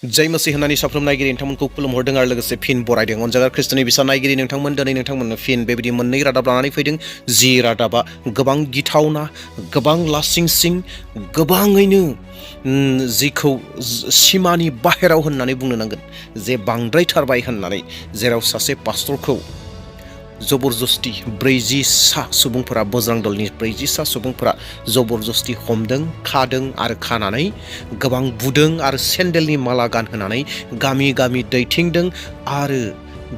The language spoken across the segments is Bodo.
जय मसीह होननानै साफ्रोम नायगिरि नोंथांमोनखौ खुलुमहरदों आरो लोगोसे फिन बरायदों। अनजागार ख्रिस्टनि बिसा नायगिरि नोंथांमोन दिनै नोंथांमोननो फिन बेबायदि मोननै रादाब लानानै फैदों। जि रादाबा गोबां गिथावना, गोबां लासिंसिं, गोबाङैनो जिखौ सिमानि बाहेराव होननानै बुंनो नांगोन, जे बांद्रायथारबाय होननानै, जेराव सासे पास्टरखौ जबरदस्ति 40 सुबुंफोरा, बजरं दलनि 40 सुबुंफोरा जबरदस्ति हमदों, खादों आरो खानानै गोबां बुदों आरो सेन्देलनि माला गानहोनानै गामि गामि दैथिंदों आरो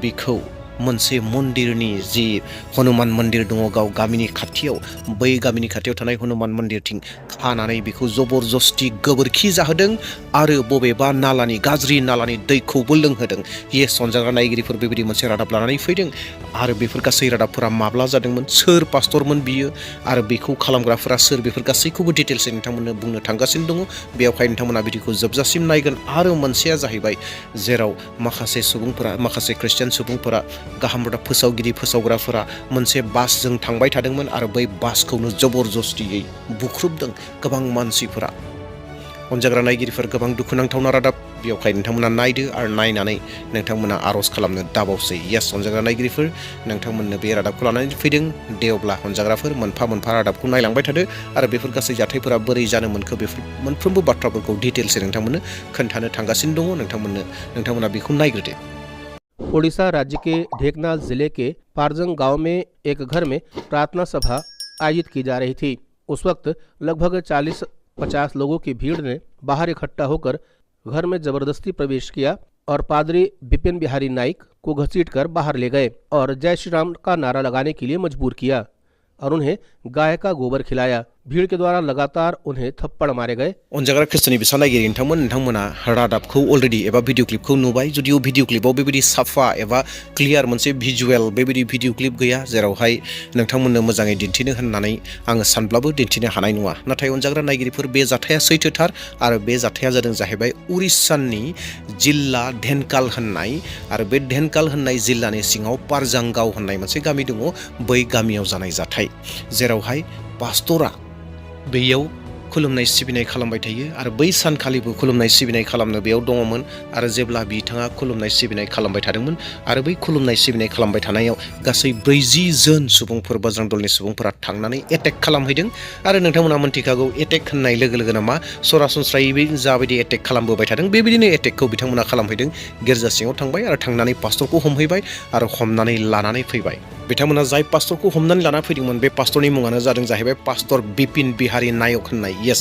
बिखौ मोनसे मन्दिरनि जि हनुमान मन्दिर दङ गाव गामिनि खाथियाव, बै गामिनि खाथियाव थानाय हनुमान मन्दिरथिं खानानै बिखौ जबरदस्ति गोबोरखि जाहोदों आरो बबेबा नालानि, गाज्रि नालानि दैखौबो लोंहोदों। येस, अनजाग्रा नायगिरिफोर, बेबायदि मोनसे रादाब लानानै फैदों। आरो बेफोर गासै रादाबफोरा माब्ला जादोंमोन, सोर पास्टरमोन बियो, आरो बेखौ खालामग्राफोरा सोर, बेफोर गासैखौबो डिटेल्सै नोंथांमोननो बुंनो थांगासिनो दङ। बेयावहाय नोंथांमोना भिडिअखौ जोबजासिम नायगोन। आरो मोनसेया जाहैबाय जेराव माखासे सुबुंफोरा, माखासे ख्रिस्टियान सुबुंफोरा, गाहाम रादाब फोसावग्राफोरा मोनसे बासजों थांबाय थादोंमोन आरो बै बासखौनो जबरदस्तियै बुख्रुबदों गोबां मानसिफोरा। अनजाग्रा नायगिरिफोर, गोबां दुखुनांथावना रादाब। बेयावहाय नोंथांमोना नायदो आरो नायनानै नोंथांमोना आर'ज खालामनो दाबावसै। येस, अनजाग्रा नायगिरिफोर, नोंथांमोननो बे रादाबखौ लानानै फैदों। दे अब्ला अनजाग्राफोर, मोनफा मोनफा रादाबखौ नायलांबाय थादो आरो बेफोर गासै जाथायफोरा बोरै जानो मोनखो, बेफोर मोनफ्रोमबो बाथ्राफोरखौ डिटेल्सै नोंथांमोननो खोन्थानो थांगासिनो दङ। नोंथांमोना बेखौ नायग्रोदो। ओडिशा राज्य के ढेंकनाल जिले के पारजंग गांव में एक घर में प्रार्थना सभा आयोजित की जा रही थी। उस वक्त लगभग 40-50 लोगों की भीड़ ने बाहर इकट्ठा होकर घर में जबरदस्ती प्रवेश किया और पादरी विपिन बिहारी नाइक को घसीटकर बाहर ले गए और जय श्री राम का नारा लगाने के लिए मजबूर किया और उन्हें गाय का गोबर खिलाया। भीड़ के द्वारा लगातार उन्हें थप्पड़ मारे गए। अनजाग्रा ख्रिस्टनि बिसा नायगिरि नोंथांमोना रादाबखौ अलरेडि एबा भिडिअ क्लिपखौ नुबाय। जुदिअ भिडिअ क्लिपाव बेबायदि साफा एबा क्लियार मोनसे भिजुवेल बेबायदि भिडिअ क्लिप गैया, जेरावहाय नोंथांमोननो मोजाङै दिन्थिनो होननानै आङो सानब्लाबो दिन्थिनो हानाय नङा। नाथाय अनजाग्रा नायगिरिफोर, बे जाथाया सैथोथार आरो बे जाथाया जादों जाहैबाय उरिस्सानि जिल्ला धेनकाल होननाय, आरो बे धेनकाल होननाय जिल्लानि सिङाव पारजांगाव होननाय मोनसे गामि दङ। बै गामियाव जानाय जाथाय, जेरावहाय पास्टरा बेयाव खुलुमनाय सिबिनाय खालामबाय थायो आरो बै सानखालिबो खुलुमनाय सिबिनाय खालामनो बेयाव दङमोन। आरो जेब्ला बिथाङा खुलुमनाय सिबिनाय खालामबाय थादोंमोन आरो बै खुलुमनाय सिबिनाय खालामबाय थानायाव गासै 40 जन सुबुंफोर, बजरं दलनि सुबुंफोरा थांनानै एटेक खालामहैदों। आरो नोंथांमोना मोनथिखागौ, एटेक होननाय लोगो लोगोनो मा, सरासनस्रायै जाबायदि एटेक खालामबोबाय थादों बेबायदिनो एटेकखौ बिथांमोना खालामहैदों। गिर्जा सिङाव थांबाय आरो थांनानै पास्टरखौ हमहैबाय आरो हमनानै लानानै फैबाय। बिथांमोना जाय पास्टरखौ हमनानै लाना फैदोंमोन, बे पास्टरनि मुङानो जादों जाहैबाय पास्टर बिपिन बिहारी नायक होननाय। येस,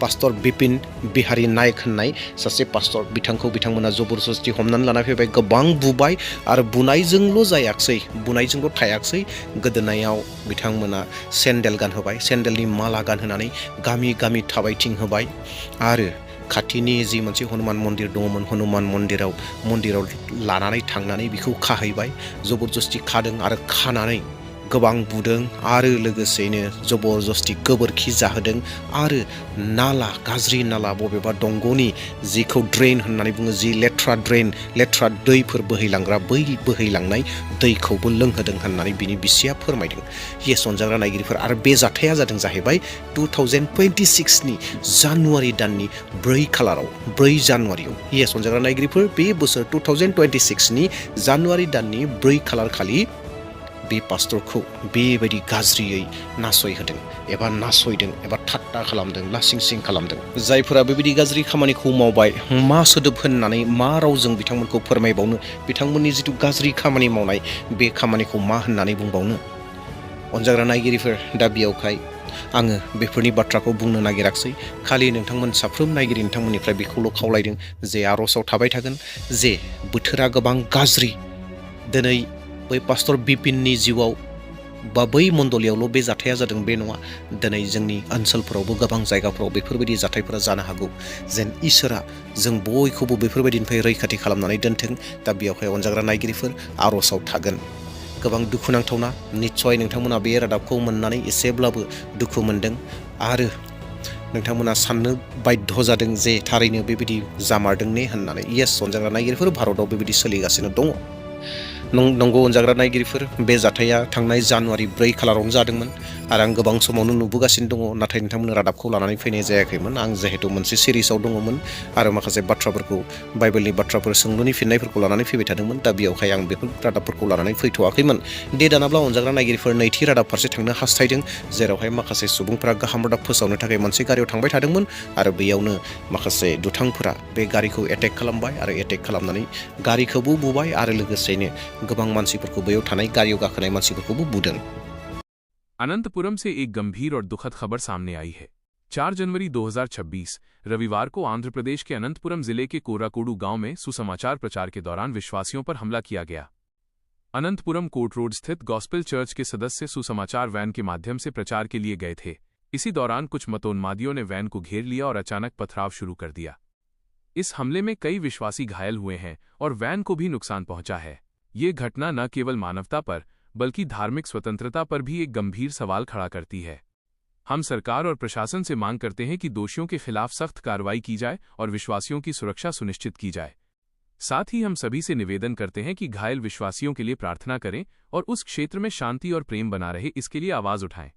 पास्टर बिपिन बिहारी नायक होननाय सासे पास्टर। बिथांमोना जबरदस्ति हमनानै लाना फैबाय, गोबां बुबाय आरो बुनायजोंल' थायाखसै, गोदोनायाव बिथांमोना सेन्देल गानहोबाय, सेन्देलनि माला गानहोनानै गामि गामि थाबायथिंहोबाय आरो खाथिनि जि मोनसे हनुमान मन्दिर दङमोन, हनुमान मन्दिराव लानानै थांनानै बिखौ खाहैबाय, जबरदस्ति खादों आरो खानानै गोबां बुदों आरो लोगोसेयैनो जबरदस्ति गोबोरखि जाहोदों आरो नाला, गाज्रि नाला, बबेबा दंग'नि जिखौ ड्रेन होननानै बुङो, जि लेथ्रा ड्रेन, लेथ्रा दैफोर बोहैलांग्रा, बै बोहैलांनाय दैखौबो लोंहोदों होननानै बिनि बिसिया फोरमायदों। येस, अनजाग्रा नायगिरिफोर, आरो बे जाथाया जादों जाहैबाय 2026नि जानुवारि दाननि 4 जानुवारियाव। येस, अनजाग्रा नायगिरिफोर, बे बोसोर 2026नि जानुवारि दाननि 4 खालार खालि बे पास्टरखौ बेबायदि गाज्रियै नासयहोदों एबा ठाट्टा खालामदों, लासिंसिं खालामदों। जायफोरा बेबायदि गाज्रि खामानिखौ मावबाय, मा सोदोब होननानै, मा रावजों बिथांमोनखौ फोरमायबावनो, बिथांमोननि जिथु गाज्रि खामानि मावनाय, बे खामानिखौ मा होननानै बुंबावनो। अनजाग्रा नायगिरिफोर, दा बेयावहाय आङो बेफोरनि बाथ्राखौ बुंनो नागिराखसै। खालि नोंथांमोन साफ्रोम नायगिरि नोंथांमोननिफ्राय बेखौल' खावलायदों जे आर'जआव थाबाय थागोन, जे बोथोरा गोबां गाज्रि। दिनै बै पास्टर बिपिननि जिउआव बा बै मण्डलियावल' बे जाथाया जादों बे नङा, दिनै जोंनि ओनसोलफोरावबो गोबां जायगाफोराव बेफोरबायदि जाथायफोरा जानो हागौ। जेन इसोरा जों बयखौबो बेफोरबायदिनिफ्राय रैखाथि खालामनानै दोनथों। दा बेयावहाय अनजाग्रा नायगिरिफोर, आर'जआव थागोन। गोबां दुखुनांथावना, निस्सय नोंथांमोना बे रादाबखौ मोननानै एसेब्लाबो दुखु मोनदों आरो नोंथांमोना साननो बाध्य जादों जे थारैनो बेबायदि जामारदों ने होननानै। येस, अनजाग्रा नायगिरिफोर, भारताव बेबायदि सोलिगासिनो दङ। नंगौ अनजाग्रा नायगिरिफोर, बे जाथाया थांनाय जानुवारि 4 खालारावनो जादोंमोन आरो आं गोबां समावनो नुबोगासिनो दङ, नाथाय नोंथांमोननो रादाबखौ लानानै फैनाय जायाखैमोन। आं जिहेतु मोनसे सिरिजआव दङमोन आरो माखासे बाथ्राफोरखौ बाइबेलनि बाथ्राफोर सोंलुनि फिननायफोरखौ लानानै फैबाय थादोंमोन, दा बेयावहाय आं बेफोर रादाबफोरखौ लानानै फैथ'वाखैमोन। दे दानाब्ला अनजाग्रा नायगिरिफोर, नैथि रादाब फारसे थांनो हास्थायदों, जेरावहाय माखासे सुबुंफोरा गाहाम रादाब फोसावनो थाखाय मोनसे गारियाव थांबाय थादोंमोन आरो बेयावनो माखासे दुथांफोरा बे गारिखौ एटेक खालामबाय आरो एटेक खालामनानै गारिखौबो बुबाय आरो लोगोसेनो गोबां मानसिफोरखौ बैयाव थानाय गारियाव गाखोनाय मानसिफोरखौबो बुदों। अनंतपुरम से एक गंभीर और दुखद खबर सामने आई है। 4 जनवरी 2026 रविवार को आंध्र प्रदेश के अनंतपुरम जिले के कोराकोडू गांव में सुसमाचार प्रचार के दौरान विश्वासियों पर हमला किया गया। अनंतपुरम कोर्ट रोड स्थित गॉस्पेल चर्च के सदस्य सुसमाचार वैन के माध्यम से प्रचार के लिए गए थे। इसी दौरान कुछ मतोन्मादियों ने वैन को घेर लिया और अचानक पथराव शुरू कर दिया। इस हमले में कई विश्वासी घायल हुए हैं और वैन को भी नुकसान पहुंचा है। ये घटना न केवल मानवता पर बल्कि धार्मिक स्वतंत्रता पर भी एक गंभीर सवाल खड़ा करती है। हम सरकार और प्रशासन से मांग करते हैं कि दोषियों के खिलाफ सख्त कार्रवाई की जाए और विश्वासियों की सुरक्षा सुनिश्चित की जाए। साथ ही हम सभी से निवेदन करते हैं कि घायल विश्वासियों के लिए प्रार्थना करें और उस क्षेत्र में शांति और प्रेम बना रहे, इसके लिए आवाज उठाएं।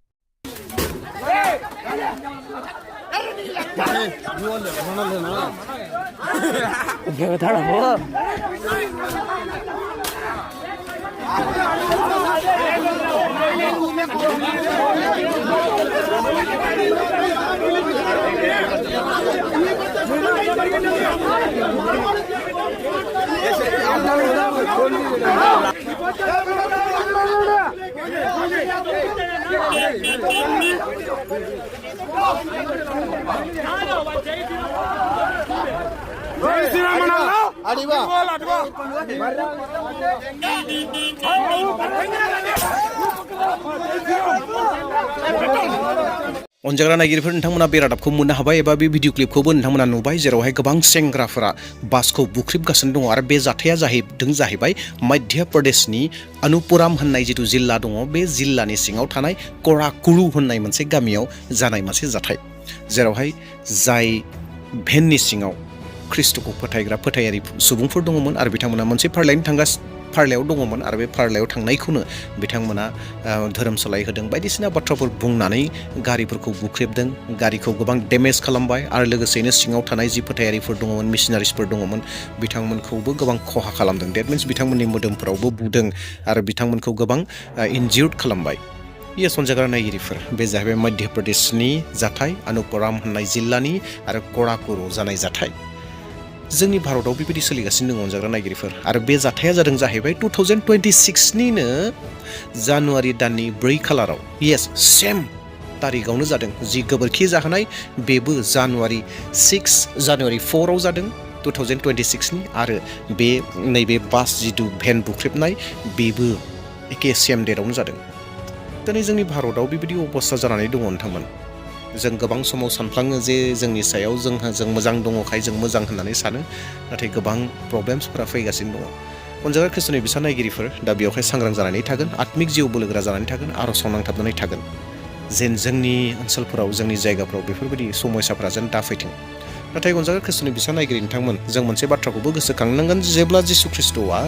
जय श्री राम अनजाग्रा नायगिरिफोर, नोंथांमोना बे रादाबखौ मोननो हाबाय एबा बे भिडिअ क्लिपखौबो नोंथांमोना नुबाय, जेरावहाय गोबां सेंग्राफोरा बासखौ बुख्रिबगासिनो दङ आरो बे जाथाया जाहैबाय मध्य प्रदेशनि अनुपुरम होननाय जिथु जिल्ला दङ, बे जिल्लानि सिङाव थानाय कोराकुडू होननाय मोनसे गामियाव जानाय मोनसे जाथाय, जेरावहाय जाय भेननि सिङाव ख्रिस्ट'खौ फोथायग्रा फोथायारि सुबुंफोर दङमोन आरो बिथांमोना मोनसे फारलायाव दङमोन आरो बे फारलायाव थांनायखौनो बिथांमोना धोरोम सोलायहोदों, बायदिसिना बाथ्राफोर बुंनानै गारिफोरखौ बुख्रेबदों, गारिखौ गोबां डेमेज खालामबाय आरो लोगोसेनो सिङाव थानाय जि फोथायारिफोर दङमोन, मिशनारिसफोर दङमोन, बिथांमोनखौबो गोबां खहा खालामदों। डेट मिन्स बिथांमोननि मोदोमफोरावबो बुदों आरो बिथांमोनखौ गोबां इनजिउर्ड खालामबाय। येस अनजाग्रा नायगिरिफोर, बे जाहैबाय मध्य प्रदेशनि जाथाय, अनुपुरम होननाय जिल्लानि आरो कोराकुडू जानाय जाथाय। जोंनि भारताव बेबायदि सोलिगासिनो दङ अनजाग्रा नायगिरिफोर, आरो बे जाथाया जादों जाहैबाय 2026निनो जानुवारि दाननि 4 खालाराव, येस सेम तारिखआवनो जादों। जि गोबोरखि जाहोनाय बेबो जानुवारि 4आव जादों 2026नि, आरो बे नैबे बास जिथु भेन बुख्रेबनाय बेबो एखे सेम डेटआवनो जादों। दिनै जोंनि भारताव बेबायदि अबस्था जानानै दङ नोंथांमोन। जों गोबां समाव सानफ्लाङो जे जोंनि सायाव जों मोजां दङखाय जों मोजां होननानै सानो, नाथाय गोबां प्रब्लेम्सफोरा फैगासिनो दङ। अनजाग्रा ख्रिस्ट'नि बिसा नायगिरिफोर, दा बेवहाय सांग्रां जानानै थागोन, आत्मिक जिउ बोलोगोरा जानानै थागोन, आर'जाव नांथाबनानै थागोन, जेन जोंनि ओनसोलफोराव जोंनि जायगाफोराव बेफोरबायदि समयसाफोरा जेन दाफैथों। नाथाय अनजाग्रा ख्रिस्ट'नि बिसा नायगिरि नोंथांमोन, जों मोनसे बाथ्राखौबो गोसोखांनांगोन, जेब्ला जिसु ख्रिस्ट'आ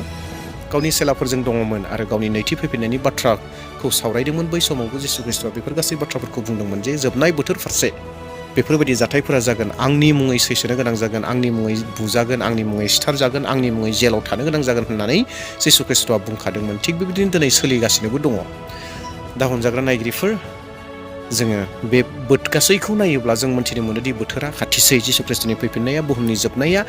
गावनि सेलाफोरजों दङमोन आरो गावनि नैथि फैफिननायनि बाथ्राखौ सावरायदोंमोन, बै समावबो जिसु ख्रिस्ट'आ बेफोर गासै बाथ्राफोरखौ बुंदोंमोन जे जोबनाय बोथोर फारसे बेफोरबायदि जाथायफोरा जागोन, आंनि मुङै सैसोनो गोनां जागोन, आंनि मुङै बुजागोन, आंनि मुङै सिथारजागोन, आंनि मुङै जेलाव थानो गोनां जागोन होननानै जिसु ख्रिस्ट'आ बुंखादोंमोन। थिग बेबायदिनो दिनै सोलिगासिनोबो दङ। दा अनजाग्रा नायगिरिफोर, जोङो बे गासैखौ नायोब्ला जों मोन्थिनो मोनोदि बोथोरा खाथिसै, जिसु ख्रिस्ट'नि फैफिननाया, बुहुमनि जोबनाया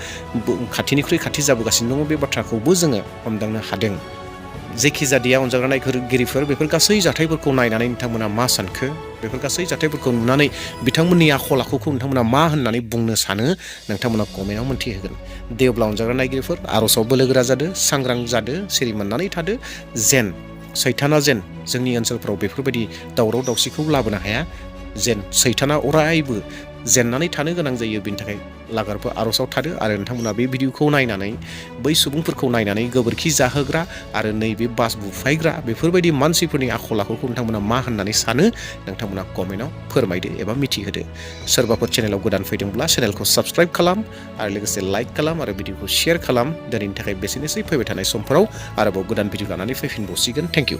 खाथिनिख्रुइ खाथि जाबोगासिनो दङ, बे बाथ्राखौबो जोङो हमदांनो हादों। जेखिजाया अनजाग्रा नायगिरिफोर, बेफोर गासै जाथायफोरखौ नायनानै नोंथांमोना मा सानखो, बेफोर गासै जाथायफोरखौ नुनानै बिथांमोननि आखल आखुखौ नोंथांमोना मा होननानै बुंनो सानो, नोंथांमोना कमेन्टआव मोन्थिहोगोन। दे अब्ला अनजाग्रा नायगिरिफोर, आर'जाव बोलोगोरा जादो, सांग्रां जादो, सिरि मोननानै थादो, जेन सैताना जेन जोंनि ओनसोलफोराव बेफोरबायदि दावराव दावसिखौ लाबोनो हाया, जेन सैताना अरायबो जेननानै थानो गोनां जायो, बेनि थाखाय लागारबो आर'जाव थादो आरो नोंथांमोना बे भिडिअखौ नायनानै बै सुबुंफोरखौ नायनानै गोबोरखि जाहोग्रा आरो नैबे बास बुफायग्रा बेफोरबायदि मानसिफोरनि आखल आखुखौ नोंथांमोना मा होननानै सानो नोंथांमोना कमेन्टआव फोरमायदो एबा मिथिहोदो। सोरबाफोर चेनेलाव गोदान फैदोंब्ला चेनेलखौ साबस्क्राइब खालाम आरो लोगोसे लाइक खालाम आरो भिडिअखौ शेयार खालाम। दिनैनि थाखाय बेसेनोसै, फैबाय थानाय समफोराव आरोबाव गोदान भिडिअ लानानै फैफिनबावसिगोन। Thank you.